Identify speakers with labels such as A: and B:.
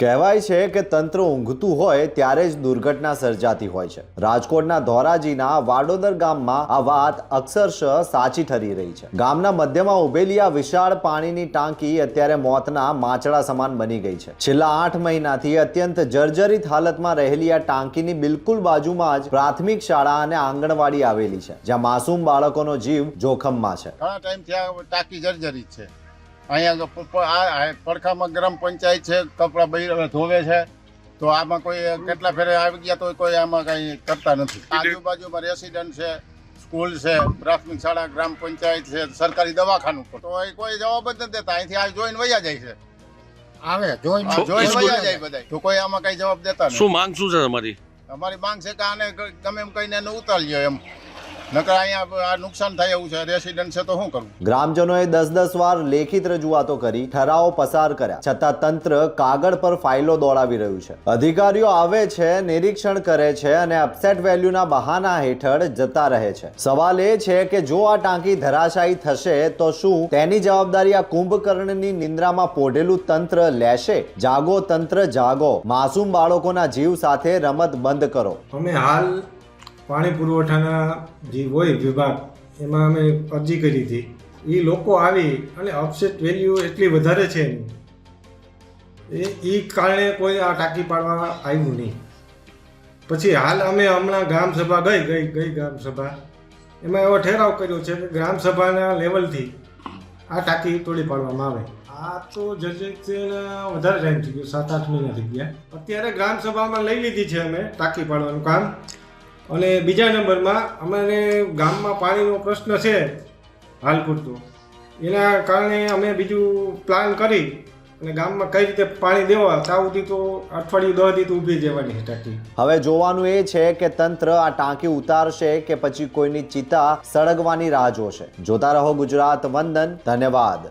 A: કહેવાય છે કે તંત્ર ઊંઘતું હોય ત્યારે જ દુર્ઘટના સર્જાતી હોય છે। રાજકોટના ધોરાજીના વાડોદર ગામમાં આ વાત અક્ષરશઃ સાચી ઠરી રહી છે। ગામના મધ્યમાં ઉભેલી આ વિશાળ પાણીની ટાંકી અત્યારે મોતના માચડા સમાન બની ગઈ છે। છેલ્લા 8 મહિનાથી અત્યંત જર્જરિત હાલતમાં રહેલી આ ટાંકીની બિલકુલ બાજુમાં જ પ્રાથમિક શાળા અને આંગણવાડી આવેલી છે, જ્યાં માસૂમ બાળકોનો જીવ જોખમમાં છે।
B: ઘણા ટાઈમથી આ ટાંકી જર્જરિત છે। અહીંયા પડખામાં ગ્રામ પંચાયત છે, કપડા બૈરા ધોવે છે, તો આમાં કોઈ કેટલા ફેરે આવી ગયા તો કોઈ આમાં કઈ કરતા નથી। આજુબાજુમાં રેસિડન્ટ છે, સ્કૂલ છે, પ્રાથમિક શાળા, ગ્રામ પંચાયત છે, સરકારી દવાખાનું, તો કોઈ જવાબ જ નથી દેતા। અહીંથી આ જોઈને વયા જાય છે, આવે જોઈને વયા જાય બધા, તો કોઈ આમાં કઈ જવાબ દેતા નથી।
C: શું માંગ શું છે તમારી?
B: અમારી માંગ છે કે આને ગમે એમ કહીને એને ઉતારી લ્યો એમ, નકર અહીંયા આ નુકસાન થાય એવું છે। રેસિડન્ટ છે તો શું કરવું?
A: ગ્રામજનોએ 10 વાર લેખિત રજૂઆતો કરી, ઠરાવો પસાર કર્યા, છતાં તંત્ર કાગળ પર ફાઇલો દોડાવી રહ્યું છે। અધિકારીઓ આવે છે, નિરીક્ષણ કરે છે અને અપસેટ વેલ્યુના બહાના હેઠળ જતા રહે છે। સવાલ એ છે કે જો આ ટાંકી ધરાશાયી થશે તો શું તેની જવાબદારી આ કુંભકર્ણની નિંદ્રામાં પોઢેલું તંત્ર લેશે? જાગો તંત્ર જાગો, માસૂમ બાળકોના જીવ સાથે રમત બંધ કરો।
D: અમે હાલ પાણી પુરવઠાના જે હોય વિભાગ, એમાં અમે અરજી કરી હતી। એ લોકો આવી અને અપસેટ વેલ્યુ એટલી વધારે છે એ કારણે કોઈ આ ટાંકી પાડવા આવ્યું નહીં। પછી હાલ અમે હમણાં ગ્રામસભા ગઈ ગ્રામસભા, એમાં એવો ઠરાવ કર્યો છે કે ગ્રામસભાના લેવલથી આ ટાંકી તોડી પાડવામાં આવે। આ તો જજેના વધારે ટાઈમ થઈ ગયો, 7-8 મહિના થઈ ગયા। અત્યારે ગ્રામસભામાં લઈ લીધી છે અમે ટાંકી પાડવાનું કામ। અને બીજા નંબરમાં અમારે ગામમાં પાણીનો પ્રશ્ન છે હાલ પૂરતો, એના કારણે અમે બીજું પ્લાન કરી અને ગામમાં કઈ રીતે પાણી દેવા ત્યાં સુધી તો અઠવાડિયું 10 દી તો ઊભી જવાની છે ટાંકી।
A: હવે જોવાનું એ છે કે તંત્ર આ ટાંકી ઉતારશે કે પછી કોઈની ચિતા સળગવાની રાહ જોશે। જોતા રહો ગુજરાત વંદન। ધન્યવાદ।